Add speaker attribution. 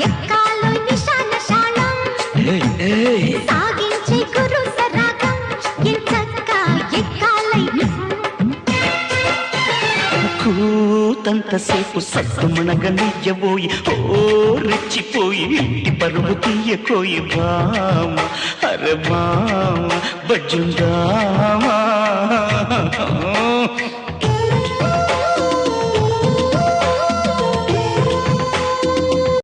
Speaker 1: ఎక్కాలో నిశాన శాళం సాగించే గురు సరాగం ఎంచక్క ఎక్కాలై
Speaker 2: కూతంతసేపు సత్తుమణగనియ్యబోయి ఓ రెచ్చిపోయి ఇంటి పరువు తీయకోయి బామ అరే బామ బజ్జుందామా